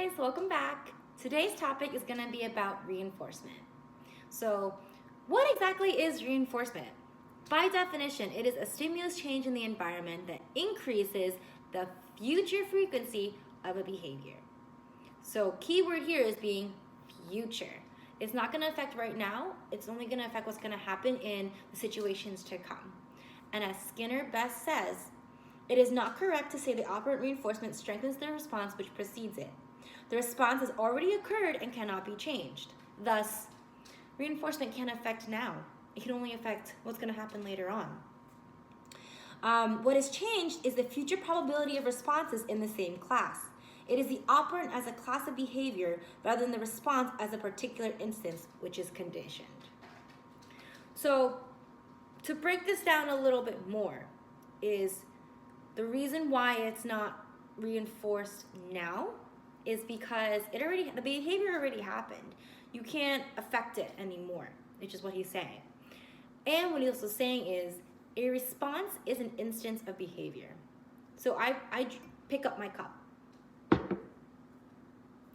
guys, welcome back. Today's topic is going to be about reinforcement. So, what exactly is reinforcement? By definition, it is a stimulus change in the environment that increases the future frequency of a behavior. So, keyword here is being future. It's not going to affect right now, it's only going to affect what's going to happen in the situations to come. And as Skinner best says, it is not correct to say the operant reinforcement strengthens the response which precedes it. The response has already occurred and cannot be changed. Thus, reinforcement can't affect now. It can only affect what's going to happen later on. What has changed is the future probability of responses in the same class. It is the operant as a class of behavior rather than the response as a particular instance, which is conditioned. So, to break this down a little bit more, is the reason why it's not reinforced now is because the behavior already happened. You can't affect it anymore, which is what he's saying. And what he's also saying is a response is an instance of behavior. So I pick up my cup.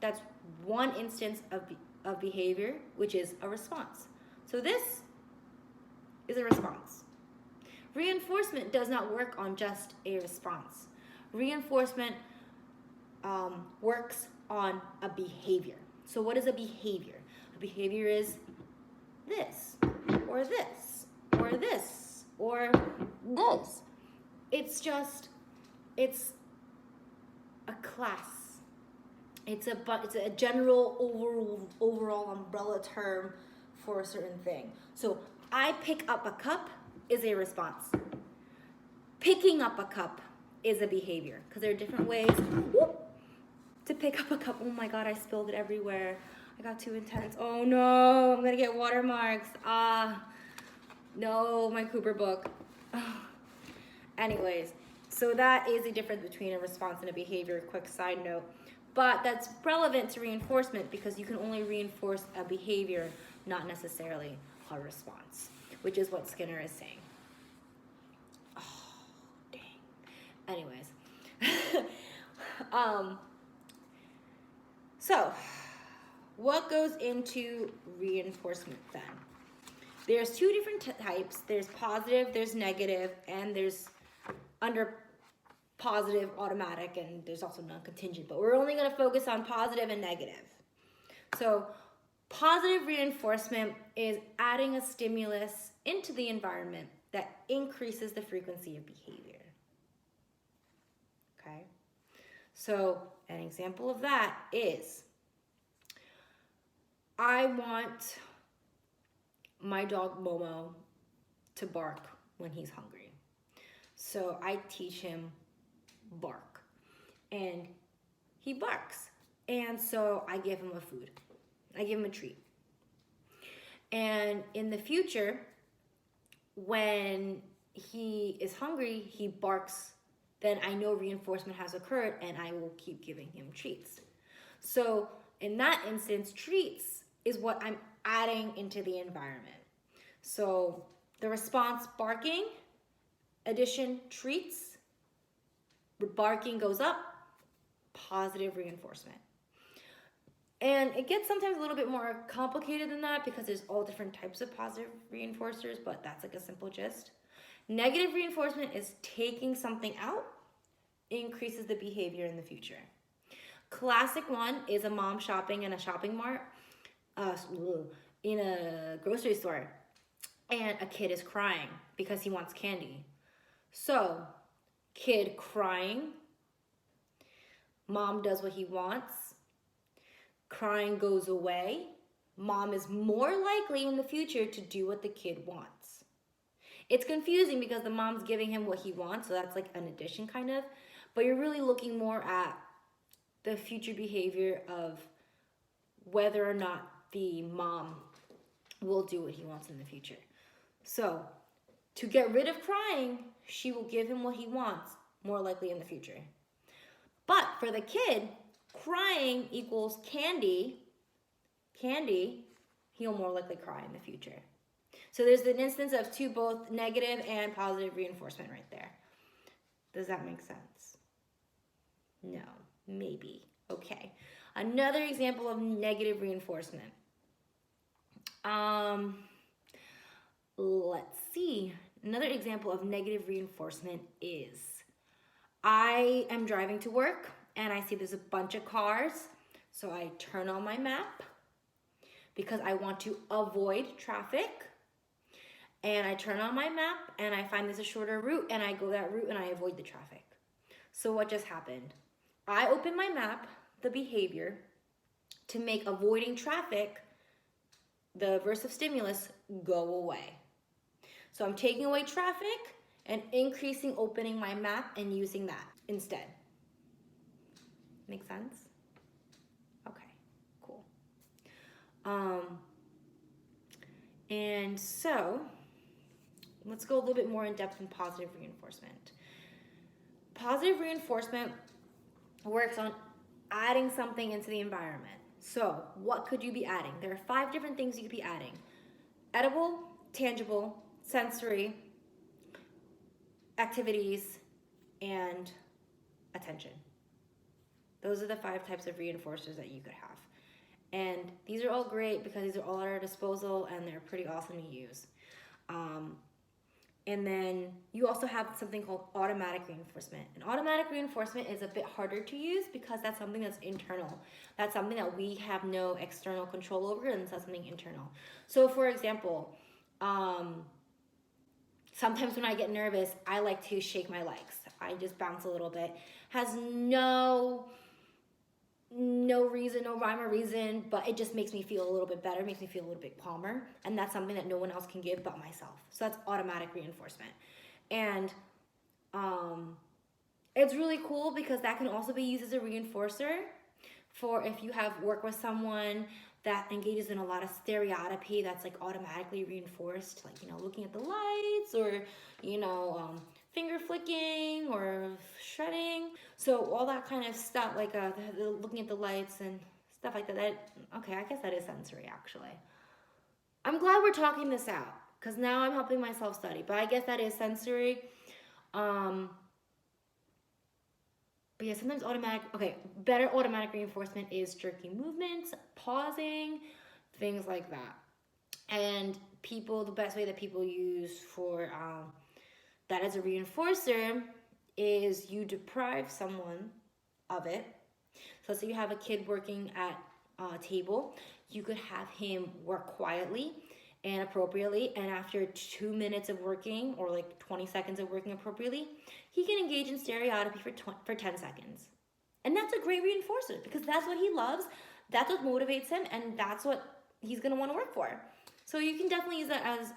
That's one instance of behavior, which is a response. So this is a response. Reinforcement does not work on just a response. Reinforcement works on a behavior. So what is a behavior? A behavior is this, or this, or this, or this. It's a class. It's a general overall umbrella term for a certain thing. So I pick up a cup is a response. Picking up a cup is a behavior because there are different ways to pick up a cup. Oh my God, I spilled it everywhere. I got too intense. Oh no, I'm gonna get watermarks. No, my Cooper book. Anyways, so that is the difference between a response and a behavior. Quick side note. But that's relevant to reinforcement because you can only reinforce a behavior, not necessarily a response, which is what Skinner is saying. Oh, dang. Anyways. So, what goes into reinforcement then? There's two different types. There's positive, there's negative, and there's under positive, automatic, and there's also non-contingent. But we're only going to focus on positive and negative. So, positive reinforcement is adding a stimulus into the environment that increases the frequency of behavior. Okay? So, an example of that is I want my dog Momo to bark when he's hungry. So, I teach him bark. And he barks. And so, I give him a food. I give him a treat. And in the future, when he is hungry, he barks, then I know reinforcement has occurred and I will keep giving him treats. So in that instance, treats is what I'm adding into the environment. So the response, barking, addition, treats, barking goes up, positive reinforcement. And it gets sometimes a little bit more complicated than that because there's all different types of positive reinforcers, but that's like a simple gist. Negative reinforcement is taking something out, increases the behavior in the future. Classic one is a mom shopping in a shopping mart, in a grocery store, and a kid is crying because he wants candy. So, kid crying, mom does what he wants, crying goes away, mom is more likely in the future to do what the kid wants. It's confusing because the mom's giving him what he wants, so that's like an addition kind of, but you're really looking more at the future behavior of whether or not the mom will do what he wants in the future. So, to get rid of crying, she will give him what he wants, more likely in the future. But for the kid, crying equals candy, he'll more likely cry in the future. So there's an instance of both negative and positive reinforcement right there. Does that make sense? No, maybe. Okay. Another example of negative reinforcement. Let's see. Another example of negative reinforcement is I am driving to work and I see there's a bunch of cars. So I turn on my map because I want to avoid traffic. And I turn on my map and I find there's a shorter route and I go that route and I avoid the traffic. So what just happened? I open my map, the behavior, to make avoiding traffic, the aversive stimulus, go away. So I'm taking away traffic and increasing opening my map and using that instead. Make sense? Okay, cool. And so let's go a little bit more in depth in positive reinforcement. Positive reinforcement works on adding something into the environment. So what could you be adding? There are 5 different things you could be adding. Edible, tangible, sensory, activities, and attention. Those are the 5 types of reinforcers that you could have. And these are all great because these are all at our disposal and they're pretty awesome to use. And then you also have something called automatic reinforcement. And automatic reinforcement is a bit harder to use because that's something that's internal. That's something that we have no external control over, and that's something internal. So for example, sometimes when I get nervous, I like to shake my legs. I just bounce a little bit. Has no reason, no rhyme or reason, but it just makes me feel a little bit better, makes me feel a little bit calmer, and that's something that no one else can give but myself. So that's automatic reinforcement. And it's really cool because that can also be used as a reinforcer for if you have work with someone that engages in a lot of stereotypy that's like automatically reinforced, like, you know, looking at the lights or, you know, finger flicking or shredding. So all that kind of stuff, like looking at the lights and stuff like that. Okay, I guess that is sensory actually. I'm glad we're talking this out because now I'm helping myself study, but I guess that is sensory. But yeah, sometimes better automatic reinforcement is jerky movements, pausing, things like that. And the best way that people use for that as a reinforcer is you deprive someone of it. So let's say you have a kid working at a table, you could have him work quietly and appropriately, and after 2 minutes of working or like 20 seconds of working appropriately, he can engage in stereotypy for 10 seconds. And that's a great reinforcer because that's what he loves, that's what motivates him, and that's what he's gonna wanna work for. So you can definitely use that as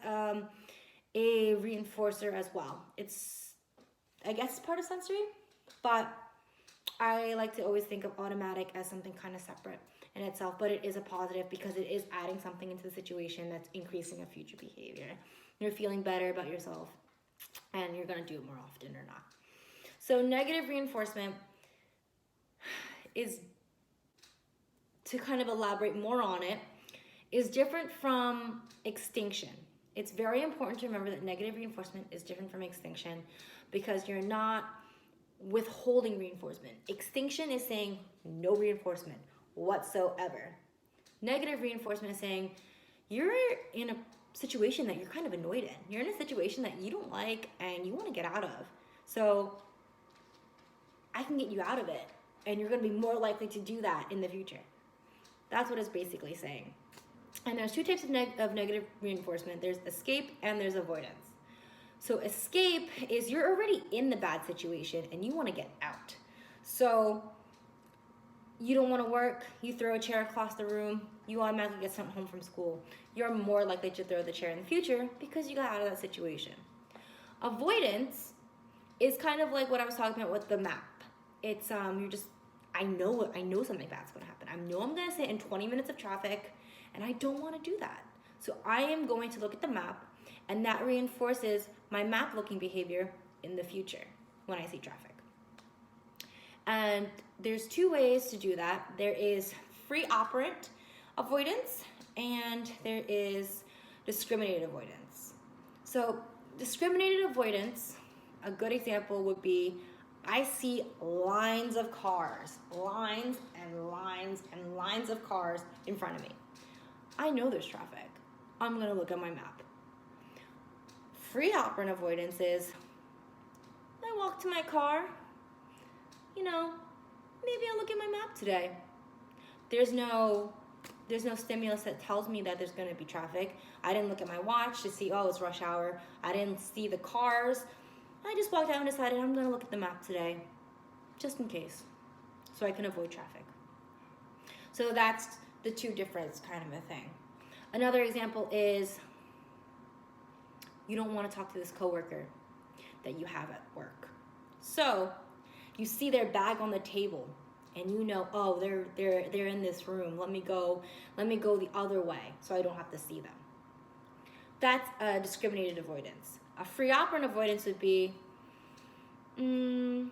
a reinforcer as well. It's, I guess, part of sensory, but I like to always think of automatic as something kind of separate in itself, but it is a positive because it is adding something into the situation that's increasing a future behavior. You're feeling better about yourself and you're gonna do it more often or not. So negative reinforcement is, to kind of elaborate more on it, is different from extinction. It's very important to remember that negative reinforcement is different from extinction because you're not withholding reinforcement. Extinction is saying no reinforcement whatsoever. Negative reinforcement is saying you're in a situation that you're kind of annoyed in. You're in a situation that you don't like and you want to get out of. So I can get you out of it and you're going to be more likely to do that in the future. That's what it's basically saying. And there's 2 types of negative reinforcement. There's escape and there's avoidance. So escape is you're already in the bad situation and you want to get out. So you don't want to work, you throw a chair across the room, you automatically get sent home from school. You're more likely to throw the chair in the future because you got out of that situation. Avoidance is kind of like what I was talking about with the map. It's you're just, I know something bad's going to happen. I know I'm going to sit in 20 minutes of traffic and I don't want to do that. So I am going to look at the map and that reinforces my map looking behavior in the future when I see traffic. And there's 2 ways to do that. There is free operant avoidance and there is discriminated avoidance. So discriminated avoidance, a good example would be I see lines of cars, lines and lines lines of cars in front of me. I know there's traffic. I'm gonna look at my map. Free operant avoidance is, I walk to my car, maybe I'll look at my map today. There's no stimulus that tells me that there's gonna be traffic. I didn't look at my watch to see, it's rush hour. I didn't see the cars. I just walked out and decided I'm gonna look at the map today, just in case, so I can avoid traffic. So that's the two difference kind of a thing. Another example is, you don't want to talk to this coworker that you have at work. So you see their bag on the table and they're in this room. Let me go the other way so I don't have to see them. That's a discriminated avoidance. A free operant avoidance would be, I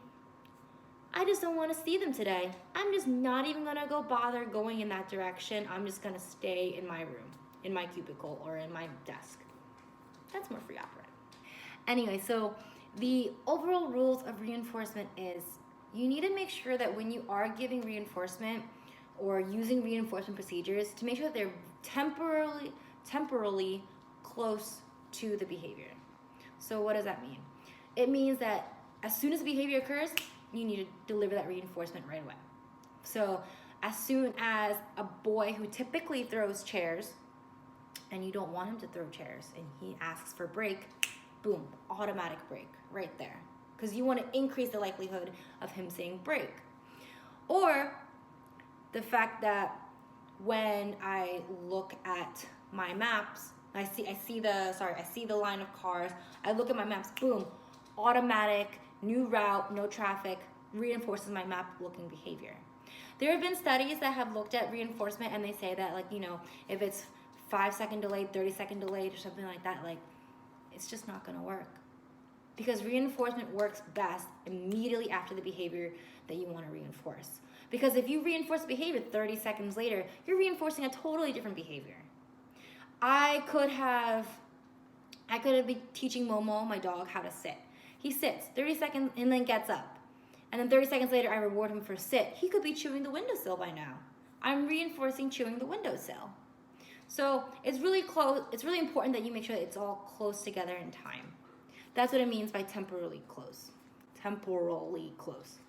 just don't want to see them today. I'm just not even gonna go bother going in that direction. I'm just gonna stay in my room, in my cubicle, or in my desk. That's more free operant. Anyway, so the overall rules of reinforcement is, you need to make sure that when you are giving reinforcement or using reinforcement procedures, to make sure that they're temporally close to the behavior. So what does that mean? It means that as soon as the behavior occurs, you need to deliver that reinforcement right away. So as soon as a boy who typically throws chairs, and you don't want him to throw chairs, and he asks for break, boom, automatic break right there. Because you want to increase the likelihood of him saying break. Or the fact that when I look at my maps, I see the line of cars, I look at my maps, boom, automatic, new route, no traffic, reinforces my map looking behavior. There have been studies that have looked at reinforcement, and they say that, if it's 5-second delayed, 30-second delayed, or something like that, it's just not gonna work. Because reinforcement works best immediately after the behavior that you wanna reinforce. Because if you reinforce behavior 30 seconds later, you're reinforcing a totally different behavior. I could have been teaching Momo, my dog, how to sit. He sits 30 seconds and then gets up. And then 30 seconds later, I reward him for sit. He could be chewing the windowsill by now. I'm reinforcing chewing the windowsill. So it's really close. It's really important that you make sure that it's all close together in time. That's what it means by temporally close. Temporally close.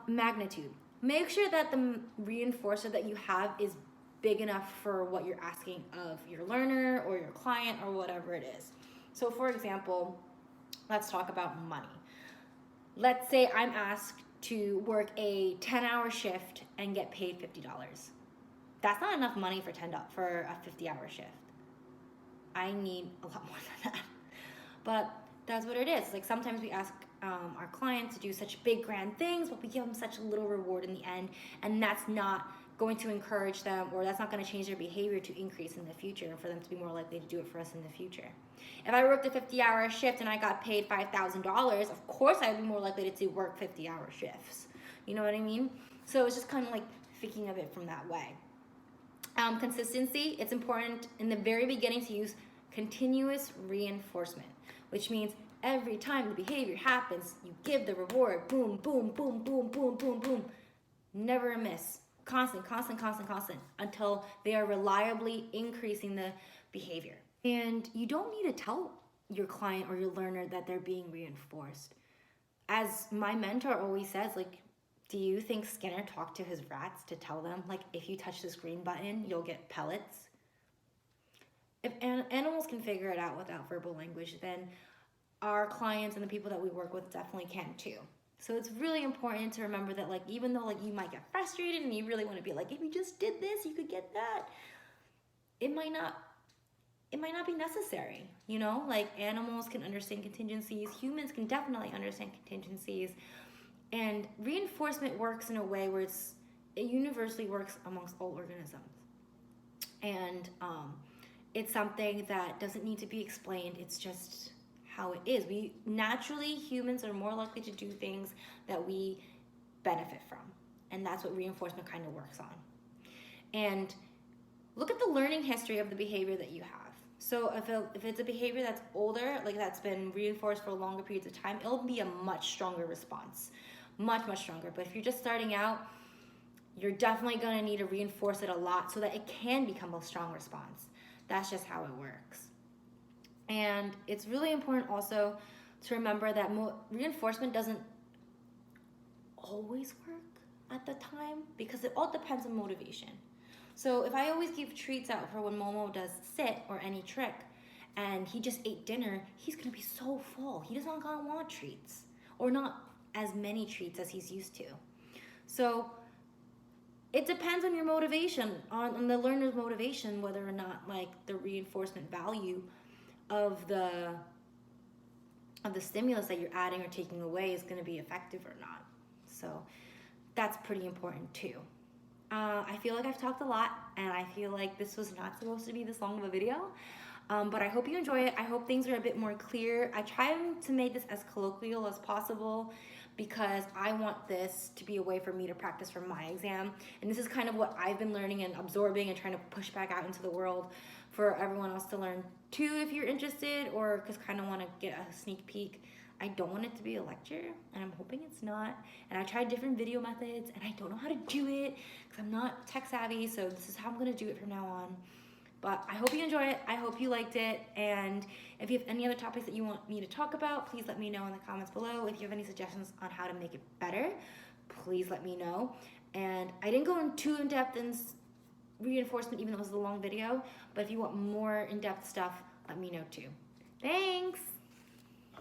Magnitude. Make sure that the reinforcer that you have is big enough for what you're asking of your learner or your client or whatever it is. So for example, let's talk about money. Let's say I'm asked to work a 10-hour shift and get paid $50. That's not enough money for a 50-hour shift. I need a lot more than that. But that's what it is. Sometimes we ask our clients to do such big grand things, but we give them such a little reward in the end, and that's not going to encourage them, or that's not going to change their behavior to increase in the future and for them to be more likely to do it for us in the future. If I worked a 50-hour shift and I got paid $5,000, of course I'd be more likely to work 50-hour shifts. You know what I mean? So it's just kind of thinking of it from that way. Consistency, it's important in the very beginning to use continuous reinforcement, which means every time the behavior happens, you give the reward, boom, boom, boom, boom, boom, boom, boom. Never a miss. Constant, until they are reliably increasing the behavior. And you don't need to tell your client or your learner that they're being reinforced. As my mentor always says, do you think Skinner talked to his rats to tell them, if you touch this green button, you'll get pellets? If animals can figure it out without verbal language, then our clients and the people that we work with definitely can too. So it's really important to remember that even though you might get frustrated and you really want to be if you just did this, you could get that, it might not be necessary. Animals can understand contingencies, humans can definitely understand contingencies, and reinforcement works in a way where it universally works amongst all organisms. And it's something that doesn't need to be explained, it's just how it is. Humans are more likely to do things that we benefit from. And that's what reinforcement kind of works on. And look at the learning history of the behavior that you have. So if it's a behavior that's older, that's been reinforced for longer periods of time, it'll be a much stronger response. Much, much stronger. But if you're just starting out, you're definitely going to need to reinforce it a lot so that it can become a strong response. That's just how it works. And it's really important also to remember that reinforcement doesn't always work at the time because it all depends on motivation. So if I always give treats out for when Momo does sit or any trick and he just ate dinner, he's going to be so full. He does not going to want treats or not as many treats as he's used to. So it depends on your motivation, on the learner's motivation, whether or not like the reinforcement value of the stimulus that you're adding or taking away is going to be effective or not. So that's pretty important too. I feel like I've talked a lot, and I feel like this was not supposed to be this long of a video, but I hope you enjoy it. I hope things are a bit more clear. I try to make this as colloquial as possible because I want this to be a way for me to practice for my exam, and this is kind of what I've been learning and absorbing and trying to push back out into the world for everyone else to learn too if you're interested, or just kind of want to get a sneak peek. I don't want it to be a lecture, and I'm hoping it's not. And I tried different video methods, and I don't know how to do it because I'm not tech savvy, so this is how I'm going to do it from now on. But I hope you enjoy it. I hope you liked it. And if you have any other topics that you want me to talk about, please let me know in the comments below. If you have any suggestions on how to make it better, please let me know. And I didn't go too in-depth in reinforcement, even though it was a long video. But if you want more in-depth stuff, let me know too. Thanks!